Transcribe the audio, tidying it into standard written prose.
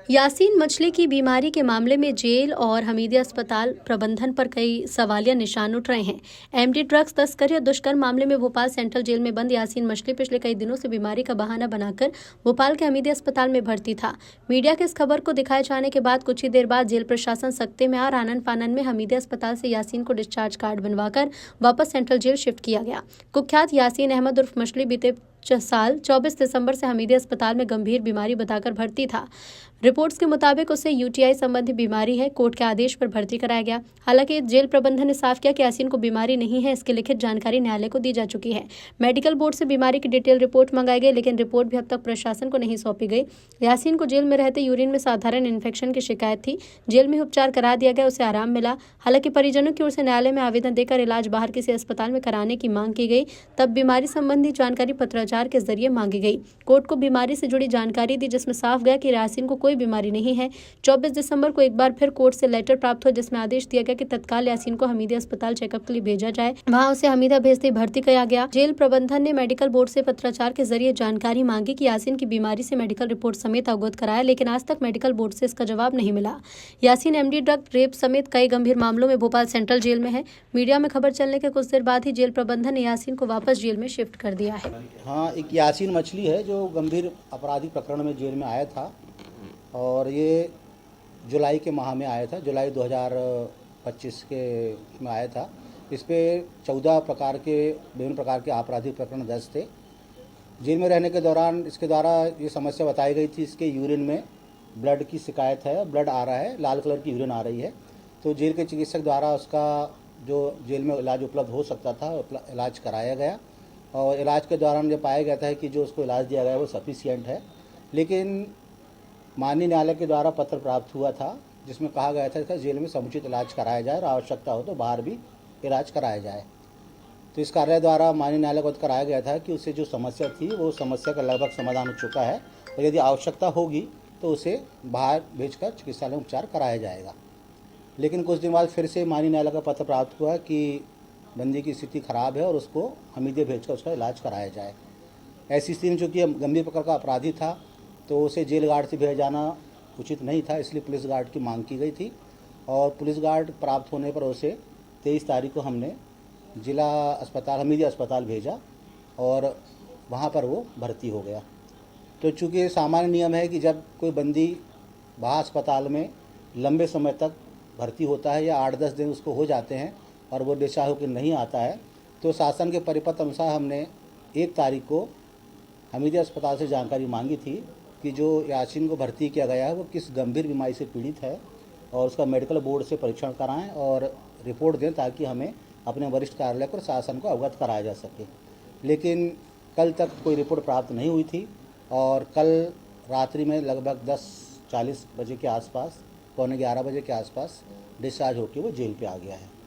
यासीन मछली की बीमारी के मामले में जेल और हमीदिया अस्पताल प्रबंधन पर कई सवालिया निशान उठ रहे हैं। एमडी ड्रग्स तस्करी और दुष्कर्म मामले में भोपाल सेंट्रल जेल में बंद यासीन मछली पिछले कई दिनों से बीमारी का बहाना बनाकर भोपाल के हमीदिया अस्पताल में भर्ती था। मीडिया के इस खबर को दिखाए जाने के बाद कुछ ही देर बाद जेल प्रशासन सख्ते में आ आनन फानन में हमीदिया अस्पताल से यासीन को डिस्चार्ज कार्ड बनवाकर वापस सेंट्रल जेल शिफ्ट किया गया। कुख्यात यासीन अहमद उर्फ मछली बीते साल 24 दिसंबर से हमीदिया अस्पताल में गंभीर बीमारी बताकर भर्ती था। रिपोर्ट्स के मुताबिक उसे यूटीआई संबंधी बीमारी है। कोर्ट के आदेश पर भर्ती कराया गया। हालांकि जेल प्रबंधन ने साफ किया कि यासीन को बीमारी नहीं है। इसकी लिखित जानकारी न्यायालय को दी जा चुकी है। मेडिकल बोर्ड से बीमारी की डिटेल रिपोर्ट मंगाई गई, लेकिन रिपोर्ट भी अब तक प्रशासन को नहीं सौंपी गई। यासीन को जेल में रहते यूरिन में साधारण इन्फेक्शन की शिकायत थी। जेल में उपचार करा दिया गया, उसे आराम मिला। हालांकि परिजनों की ओर से न्यायालय में आवेदन देकर इलाज बाहर किसी अस्पताल में कराने की मांग की गई। तब बीमारी संबंधी जानकारी पत्राचार के जरिए मांगी गई। कोर्ट को बीमारी से जुड़ी जानकारी दी, जिसमें साफ गया कि यासीन को कोई बीमारी नहीं है। 24 दिसंबर को एक बार फिर कोर्ट से लेटर प्राप्त हुआ, जिसमें आदेश दिया गया कि तत्काल यासीन को हमीदिया अस्पताल चेकअप के लिए भेजा जाए। वहां उसे हमीदिया भेजते भर्ती किया गया। जेल प्रबंधन ने मेडिकल बोर्ड से पत्राचार के जरिए जानकारी मांगी कि यासीन की बीमारी से मेडिकल रिपोर्ट समेत अवगत कराया, लेकिन आज तक मेडिकल बोर्ड से इसका जवाब नहीं मिला। यासीन एमडी ड्रग, रेप समेत कई गंभीर मामलों में भोपाल सेंट्रल जेल में है। मीडिया में खबर चलने के कुछ देर बाद ही जेल प्रबंधन ने यासीन को वापस जेल में शिफ्ट कर दिया है। हाँ, एक यासीन मछली है जो गंभीर आपराधिक प्रकरण में जेल में आया था और ये जुलाई के माह में आया था। जुलाई 2025 के में आया था। इस पे 14 प्रकार के विभिन्न प्रकार के आपराधिक प्रकरण दर्ज थे। जेल में रहने के दौरान इसके द्वारा ये समस्या बताई गई थी, इसके यूरिन में ब्लड की शिकायत है, ब्लड आ रहा है, लाल कलर की यूरिन आ रही है। तो जेल के चिकित्सक द्वारा उसका जो जेल में इलाज उपलब्ध हो सकता था इलाज कराया गया और इलाज के दौरान ये पाया गया था कि जो उसको इलाज दिया गया है वो सफिशिएंट है। लेकिन माननीय न्यायालय के द्वारा पत्र प्राप्त हुआ था जिसमें कहा गया था कि जेल में समुचित इलाज कराया जाए और आवश्यकता हो तो बाहर भी इलाज कराया जाए। तो इस कार्यालय द्वारा माननीय न्यायालय को कराया गया था कि उससे जो समस्या थी वो समस्या का लगभग समाधान हो चुका है और यदि आवश्यकता होगी तो उसे बाहर भेजकर चिकित्सालय में उपचार कराया जाएगा। लेकिन कुछ दिन बाद फिर से माननीय न्यायालय का पत्र प्राप्त हुआ कि बंदी की स्थिति खराब है और उसको हमीदिया भेजकर उसका इलाज कराया जाए। ऐसी स्थिति में चूँकि गंभीर प्रकार का अपराधी था तो उसे जेल गार्ड से भेजा जाना उचित नहीं था, इसलिए पुलिस गार्ड की मांग की गई थी और पुलिस गार्ड प्राप्त होने पर उसे 23 तारीख को हमने जिला अस्पताल हमीदिया अस्पताल भेजा और वहाँ पर वो भर्ती हो गया। तो चूँकि सामान्य नियम है कि जब कोई बंदी बाहर अस्पताल में लंबे समय तक भर्ती होता है या 8-10 दिन उसको हो जाते हैं और वो डिस्चार्ज होकर नहीं आता है, तो शासन के परिपत्र अनुसार हमने 1 तारीख को हमीदिया अस्पताल से जानकारी मांगी थी कि जो यासीन को भर्ती किया गया है वो किस गंभीर बीमारी से पीड़ित है और उसका मेडिकल बोर्ड से परीक्षण कराएं और रिपोर्ट दें ताकि हमें अपने वरिष्ठ कार्यालय को शासन को अवगत कराया जा सके। लेकिन कल तक कोई रिपोर्ट प्राप्त नहीं हुई थी और कल रात्रि में लगभग 10:40 बजे के आसपास, 11:15 बजे के आसपास डिस्चार्ज होकर वो जेल पे आ गया है।